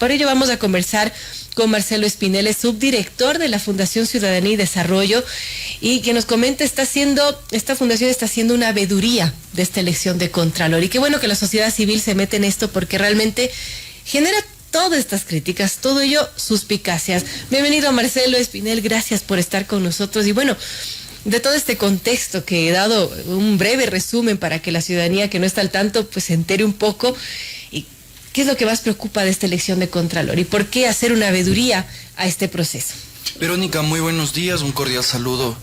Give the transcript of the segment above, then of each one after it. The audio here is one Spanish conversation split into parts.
para ello vamos a conversar con Marcelo Espinel, es subdirector de la Fundación Ciudadanía y Desarrollo, y que nos comenta, esta fundación está haciendo una veeduría de esta elección de Contralor. Y qué bueno que la sociedad civil se mete en esto, porque realmente genera todas estas críticas, todo ello suspicacias. Bienvenido, Marcelo Espinel, gracias por estar con nosotros. Y bueno, de todo este contexto que he dado un breve resumen para que la ciudadanía que no está al tanto pues se entere un poco, y qué es lo que más preocupa de esta elección de Contralor y por qué hacer una veeduría a este proceso. Verónica, muy buenos días, un cordial saludo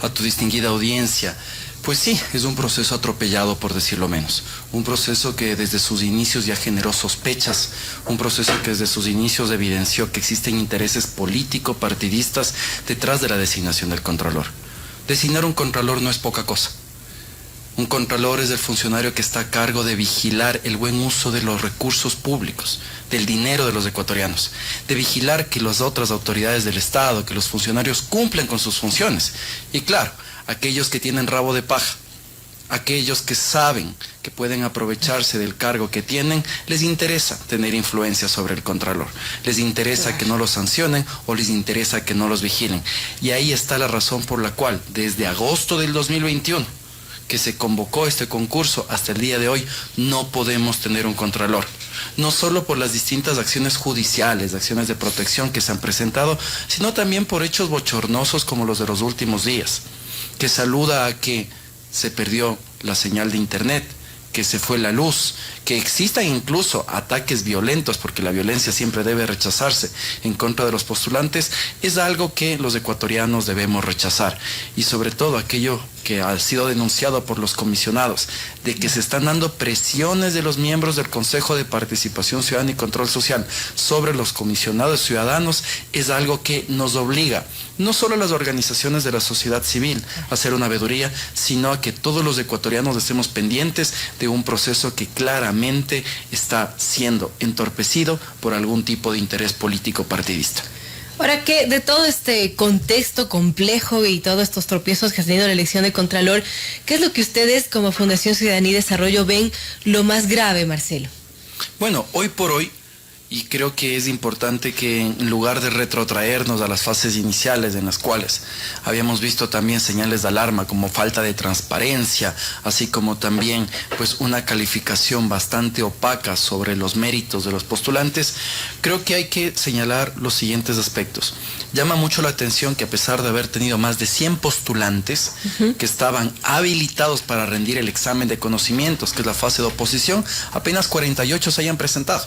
a tu distinguida audiencia. Pues sí, es un proceso atropellado, por decirlo menos. Un proceso que desde sus inicios ya generó sospechas, un proceso que desde sus inicios evidenció que existen intereses político-partidistas detrás de la designación del Contralor. Designar un Contralor no es poca cosa. Un Contralor es el funcionario que está a cargo de vigilar el buen uso de los recursos públicos, del dinero de los ecuatorianos, de vigilar que las otras autoridades del Estado, que los funcionarios cumplen con sus funciones. Y claro, aquellos que tienen rabo de paja, aquellos que saben que pueden aprovecharse del cargo que tienen, les interesa tener influencia sobre el Contralor. Les interesa que no los sancionen o les interesa que no los vigilen. Y ahí está la razón por la cual, desde agosto del 2021, que se convocó este concurso, hasta el día de hoy, no podemos tener un Contralor. No solo por las distintas acciones judiciales, acciones de protección que se han presentado, sino también por hechos bochornosos como los de los últimos días, que saluda a que se perdió la señal de internet, que se fue la luz, que existan incluso ataques violentos, porque la violencia siempre debe rechazarse en contra de los postulantes, es algo que los ecuatorianos debemos rechazar. Y sobre todo aquello que ha sido denunciado por los comisionados, de que se están dando presiones de los miembros del Consejo de Participación Ciudadana y Control Social sobre los comisionados ciudadanos, es algo que nos obliga, no solo a las organizaciones de la sociedad civil a hacer una veeduría, sino a que todos los ecuatorianos estemos pendientes de un proceso que claramente está siendo entorpecido por algún tipo de interés político partidista. Ahora, que de todo este contexto complejo y todos estos tropiezos que ha tenido la elección de Contralor, ¿qué es lo que ustedes como Fundación Ciudadanía y Desarrollo ven lo más grave, Marcelo? Bueno, hoy por hoy, y creo que es importante que en lugar de retrotraernos a las fases iniciales en las cuales habíamos visto también señales de alarma como falta de transparencia, así como también pues una calificación bastante opaca sobre los méritos de los postulantes, creo que hay que señalar los siguientes aspectos. Llama mucho la atención que a pesar de haber tenido más de 100 postulantes que estaban habilitados para rendir el examen de conocimientos, que es la fase de oposición, apenas 48 se hayan presentado.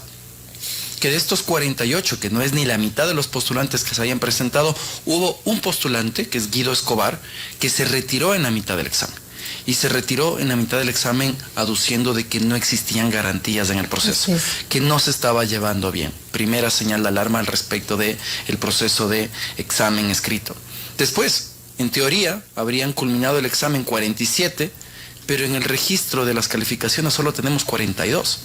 Que de estos 48, que no es ni la mitad de los postulantes que se hayan presentado, hubo un postulante, que es Guido Escobar, que se retiró en la mitad del examen. Y se retiró en la mitad del examen aduciendo de que no existían garantías en el proceso, que no se estaba llevando bien. Primera señal de alarma al respecto del proceso de examen escrito. Después, en teoría, habrían culminado el examen 47, pero en el registro de las calificaciones solo tenemos 42.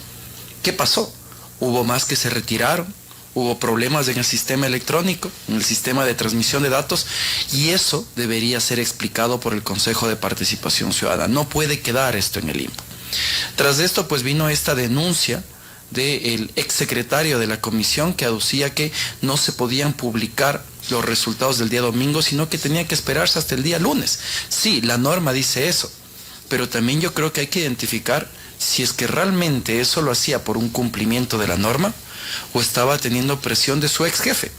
¿Qué pasó? Hubo más que se retiraron, hubo problemas en el sistema electrónico, en el sistema de transmisión de datos, y eso debería ser explicado por el Consejo de Participación Ciudadana. No puede quedar esto en el limbo. Tras esto, pues vino esta denuncia del exsecretario de la comisión que aducía que no se podían publicar los resultados del día domingo, sino que tenía que esperarse hasta el día lunes. Sí, la norma dice eso, pero también yo creo que hay que identificar si es que realmente eso lo hacía por un cumplimiento de la norma o estaba teniendo presión de su ex jefe.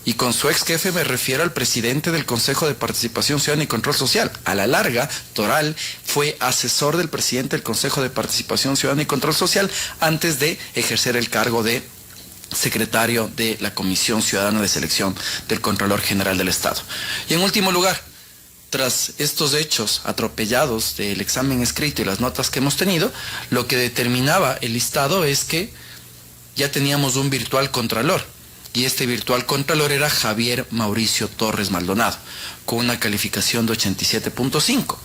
Y con su ex jefe me refiero al presidente del Consejo de Participación Ciudadana y Control Social. A la larga, Toral fue asesor del presidente del Consejo de Participación Ciudadana y Control Social antes de ejercer el cargo de secretario de la Comisión Ciudadana de Selección del Contralor General del Estado. Y en último lugar, tras estos hechos atropellados del examen escrito y las notas que hemos tenido, lo que determinaba el listado es que ya teníamos un virtual contralor, y este virtual contralor era Javier Mauricio Torres Maldonado, con una calificación de 87.5.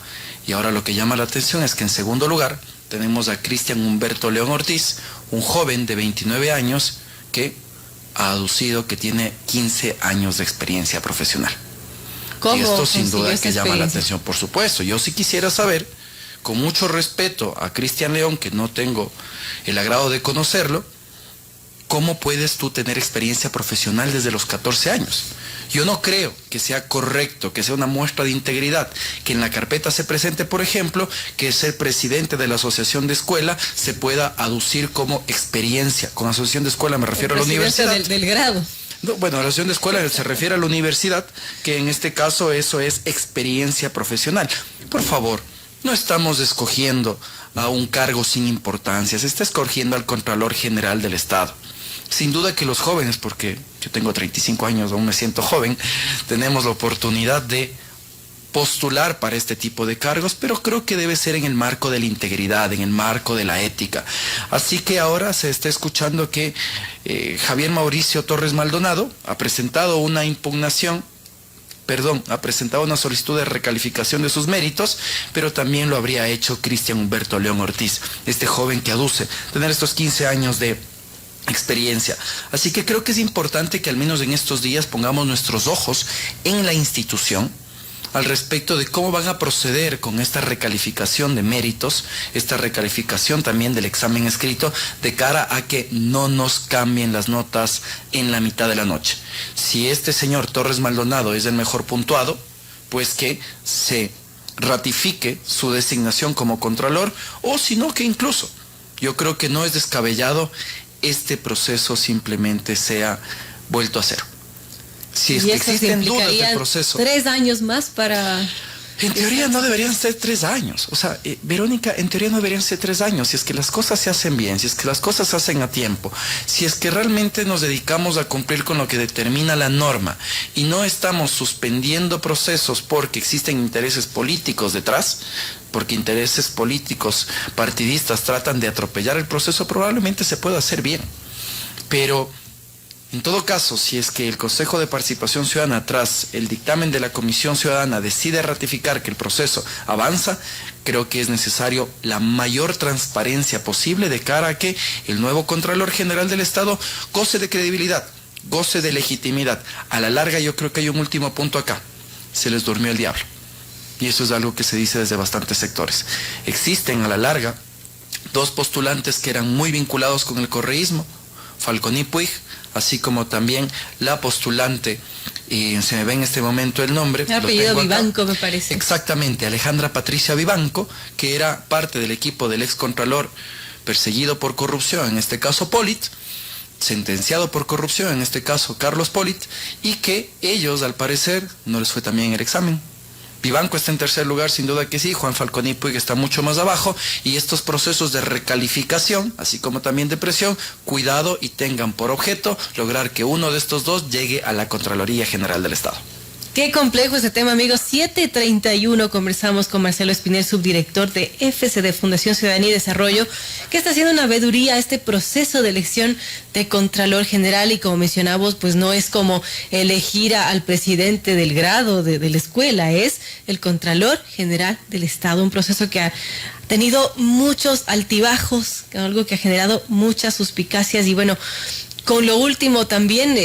Y ahora lo que llama la atención es que en segundo lugar tenemos a Cristian Humberto León Ortiz, un joven de 29 años que ha aducido que tiene 15 años de experiencia profesional. ¿Cómo? Y esto sin duda que llama la atención, por supuesto. Yo sí quisiera saber, con mucho respeto a Cristian León, que no tengo el agrado de conocerlo, ¿cómo puedes tú tener experiencia profesional desde los 14 años? Yo no creo que sea correcto, que sea una muestra de integridad, que en la carpeta se presente, por ejemplo, que ser presidente de la asociación de escuela se pueda aducir como experiencia. Con asociación de escuela me refiero a la universidad. Del grado. No, bueno, la asociación de escuela se refiere a la universidad, que en este caso eso es experiencia profesional. Por favor, no estamos escogiendo a un cargo sin importancia, se está escogiendo al Contralor General del Estado. Sin duda que los jóvenes, porque yo tengo 35 años, aún me siento joven, tenemos la oportunidad de postular para este tipo de cargos, pero creo que debe ser en el marco de la integridad, en el marco de la ética. Así que ahora se está escuchando que Javier Mauricio Torres Maldonado ha presentado una solicitud de recalificación de sus méritos, pero también lo habría hecho Cristian Humberto León Ortiz, este joven que aduce tener estos 15 años de experiencia. Así que creo que es importante que al menos en estos días pongamos nuestros ojos en la institución al respecto de cómo van a proceder con esta recalificación de méritos, esta recalificación también del examen escrito, de cara a que no nos cambien las notas en la mitad de la noche. Si este señor Torres Maldonado es el mejor puntuado, pues que se ratifique su designación como contralor, o si no, que incluso yo creo que no es descabellado este proceso simplemente sea vuelto a cero. Si es que existen dudas del proceso. 3 años más para... En teoría no deberían ser 3 años. O sea, Verónica, en teoría no deberían ser 3 años. Si es que las cosas se hacen bien, si es que las cosas se hacen a tiempo, si es que realmente nos dedicamos a cumplir con lo que determina la norma y no estamos suspendiendo procesos porque existen intereses políticos detrás, porque intereses políticos partidistas tratan de atropellar el proceso, probablemente se pueda hacer bien. Pero en todo caso, si es que el Consejo de Participación Ciudadana, tras el dictamen de la Comisión Ciudadana, decide ratificar que el proceso avanza, creo que es necesario la mayor transparencia posible de cara a que el nuevo Contralor General del Estado goce de credibilidad, goce de legitimidad. A la larga, yo creo que hay un último punto acá. Se les durmió el diablo. Y eso es algo que se dice desde bastantes sectores. Existen a la larga 2 postulantes que eran muy vinculados con el correísmo, Falconi Puig, así como también la postulante, se me ve en este momento el nombre. El apellido Vivanco, me parece. Exactamente, Alejandra Patricia Vivanco, que era parte del equipo del ex contralor perseguido por corrupción, en este caso Polit, sentenciado por corrupción, en este caso Carlos Polit, y que ellos, al parecer, no les fue tan bien el examen. Vivanco está en tercer lugar, sin duda que sí. Juan Falconi Puig está mucho más abajo. Y estos procesos de recalificación, así como también de presión, cuidado y tengan por objeto lograr que uno de estos 2 llegue a la Contraloría General del Estado. Qué complejo este tema, amigos. 7:31 conversamos con Marcelo Espinel, subdirector de FCD, Fundación Ciudadanía y Desarrollo, que está haciendo una veeduría a este proceso de elección de Contralor General. Y como mencionamos, pues no es como elegir al presidente del grado de la escuela, es el Contralor General del Estado, un proceso que ha tenido muchos altibajos, algo que ha generado muchas suspicacias. Y bueno, con lo último también,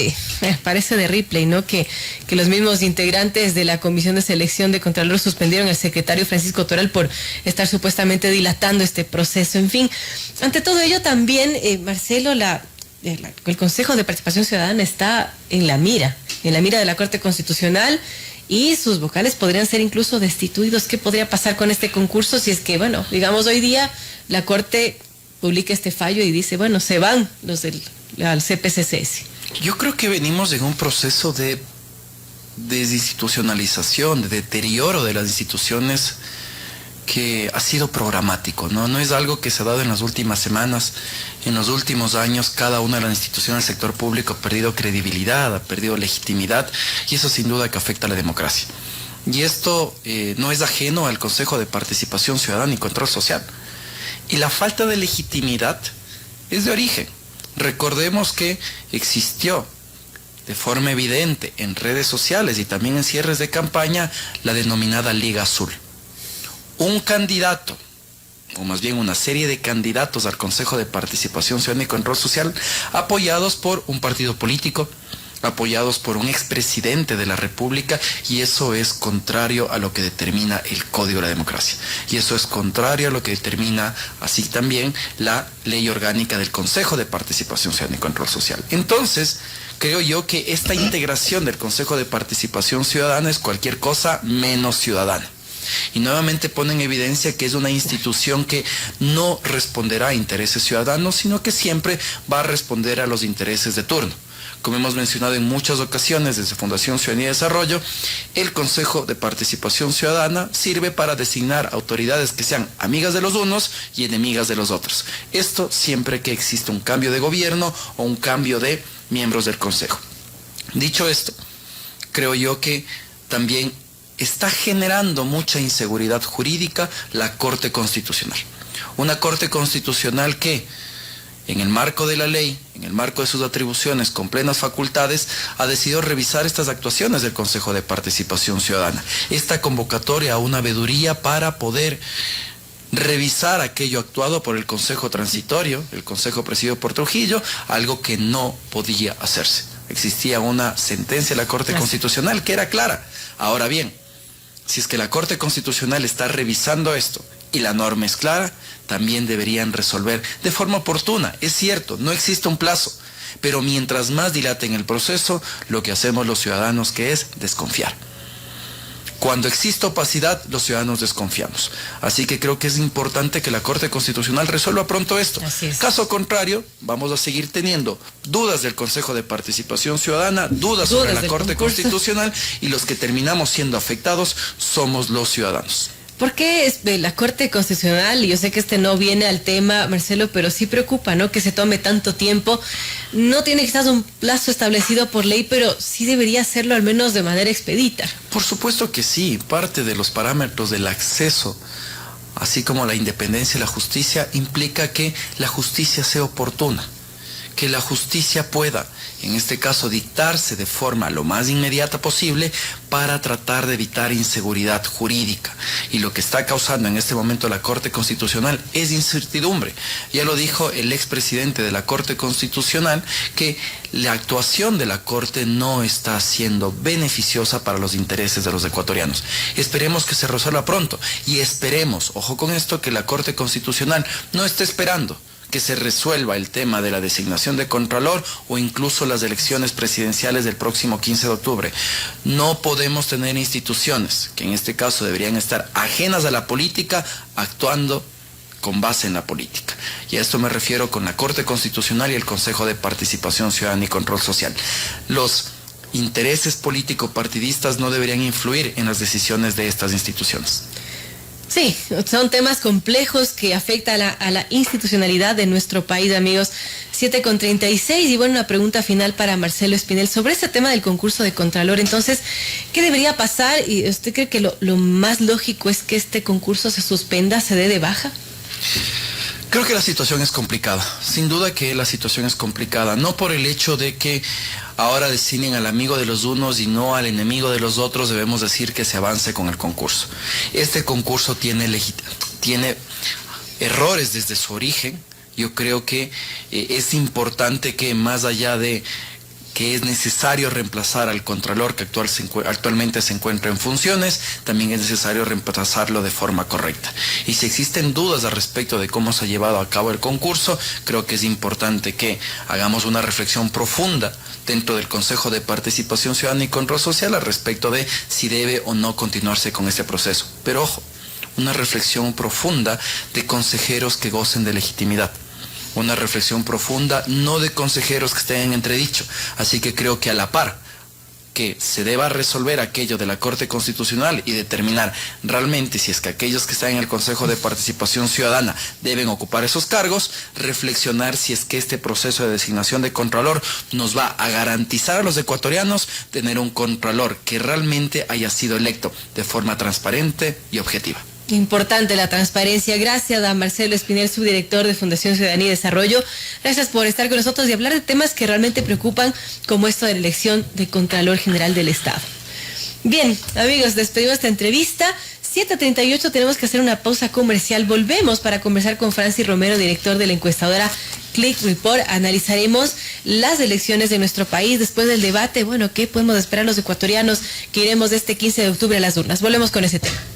parece de Ripley, ¿no? Que los mismos integrantes de la Comisión de Selección de Contralor suspendieron al secretario Francisco Toral por estar supuestamente dilatando este proceso. En fin, ante todo ello también, Marcelo, el Consejo de Participación Ciudadana está en la mira de la Corte Constitucional, y sus vocales podrían ser incluso destituidos. ¿Qué podría pasar con este concurso si es que, bueno, digamos hoy día la Corte publica este fallo y dice, bueno, se van los al CPCCS? Yo creo que venimos en un proceso de desinstitucionalización, de deterioro de las instituciones que ha sido programático, ¿no? No es algo que se ha dado en las últimas semanas. En los últimos años, cada una de las instituciones del sector público ha perdido credibilidad, ha perdido legitimidad, y eso sin duda que afecta a la democracia. Y esto no es ajeno al Consejo de Participación Ciudadana y Control Social. Y la falta de legitimidad es de origen. Recordemos que existió de forma evidente en redes sociales y también en cierres de campaña la denominada Liga Azul. Un candidato, o más bien una serie de candidatos al Consejo de Participación Ciudadana y Control Social, apoyados por un partido político, apoyados por un expresidente de la República, y eso es contrario a lo que determina el Código de la Democracia. Y eso es contrario a lo que determina así también la Ley Orgánica del Consejo de Participación Ciudadana y Control Social. Entonces, creo yo que esta integración del Consejo de Participación Ciudadana es cualquier cosa menos ciudadana. Y nuevamente pone en evidencia que es una institución que no responderá a intereses ciudadanos, sino que siempre va a responder a los intereses de turno. Como hemos mencionado en muchas ocasiones desde Fundación Ciudadanía y Desarrollo, el Consejo de Participación Ciudadana sirve para designar autoridades que sean amigas de los unos y enemigas de los otros. Esto siempre que existe un cambio de gobierno o un cambio de miembros del Consejo. Dicho esto, creo yo que también está generando mucha inseguridad jurídica la Corte Constitucional. Una Corte Constitucional que, en el marco de la ley, en el marco de sus atribuciones con plenas facultades, ha decidido revisar estas actuaciones del Consejo de Participación Ciudadana. Esta convocatoria a una veeduría para poder revisar aquello actuado por el Consejo Transitorio, el Consejo presidido por Trujillo, algo que no podía hacerse. Existía una sentencia de la Corte Constitucional que era clara. Ahora bien, si es que la Corte Constitucional está revisando esto y la norma es clara, también deberían resolver de forma oportuna. Es cierto, no existe un plazo, pero mientras más dilaten el proceso, lo que hacemos los ciudadanos que es desconfiar. Cuando existe opacidad, los ciudadanos desconfiamos. Así que creo que es importante que la Corte Constitucional resuelva pronto esto. Caso contrario, vamos a seguir teniendo dudas del Consejo de Participación Ciudadana, dudas sobre la Corte Constitucional, y los que terminamos siendo afectados somos los ciudadanos. ¿Por qué es la Corte Constitucional? Y yo sé que este no viene al tema, Marcelo, pero sí preocupa, ¿no?, que se tome tanto tiempo. No tiene quizás un plazo establecido por ley, pero sí debería hacerlo al menos de manera expedita. Por supuesto que sí. Parte de los parámetros del acceso, así como la independencia de la justicia, implica que la justicia sea oportuna, que la justicia pueda, en este caso, dictarse de forma lo más inmediata posible para tratar de evitar inseguridad jurídica. Y lo que está causando en este momento la Corte Constitucional es incertidumbre. Ya lo dijo el expresidente de la Corte Constitucional, que la actuación de la Corte no está siendo beneficiosa para los intereses de los ecuatorianos. Esperemos que se resuelva pronto, y esperemos, ojo con esto, que la Corte Constitucional no esté esperando que se resuelva el tema de la designación de Contralor o incluso las elecciones presidenciales del próximo 15 de octubre. No podemos tener instituciones que en este caso deberían estar ajenas a la política actuando con base en la política. Y a esto me refiero con la Corte Constitucional y el Consejo de Participación Ciudadana y Control Social. Los intereses político-partidistas no deberían influir en las decisiones de estas instituciones. Sí, son temas complejos que afectan a la institucionalidad de nuestro país, amigos. 7:36, y bueno, una pregunta final para Marcelo Espinel sobre este tema del concurso de Contralor. Entonces, ¿qué debería pasar? ¿Y usted cree que lo más lógico es que este concurso se suspenda, se dé de baja? Creo que la situación es complicada. Sin duda que la situación es complicada. No por el hecho de que ahora designen al amigo de los unos y no al enemigo de los otros, debemos decir que se avance con el concurso. Este concurso tiene errores desde su origen. Yo creo que es importante que, más allá de que es necesario reemplazar al Contralor que actualmente se encuentra en funciones, también es necesario reemplazarlo de forma correcta. Y si existen dudas al respecto de cómo se ha llevado a cabo el concurso, creo que es importante que hagamos una reflexión profunda dentro del Consejo de Participación Ciudadana y Control Social al respecto de si debe o no continuarse con este proceso. Pero ojo, una reflexión profunda de consejeros que gocen de legitimidad. Una reflexión profunda, no de consejeros que estén en entredicho. Así que creo que a la par que se deba resolver aquello de la Corte Constitucional y determinar realmente si es que aquellos que están en el Consejo de Participación Ciudadana deben ocupar esos cargos, reflexionar si es que este proceso de designación de Contralor nos va a garantizar a los ecuatorianos tener un Contralor que realmente haya sido electo de forma transparente y objetiva. Importante la transparencia. Gracias a Marcelo Espinel, subdirector de Fundación Ciudadanía y Desarrollo. Gracias por estar con nosotros y hablar de temas que realmente preocupan, como esto de la elección de Contralor General del Estado. Bien, amigos, despedimos esta entrevista. 7:38, tenemos que hacer una pausa comercial. Volvemos para conversar con Francis Romero, director de la encuestadora Click Report. Analizaremos las elecciones de nuestro país después del debate. Bueno, ¿qué podemos esperar los ecuatorianos que iremos este 15 de octubre a las urnas? Volvemos con ese tema.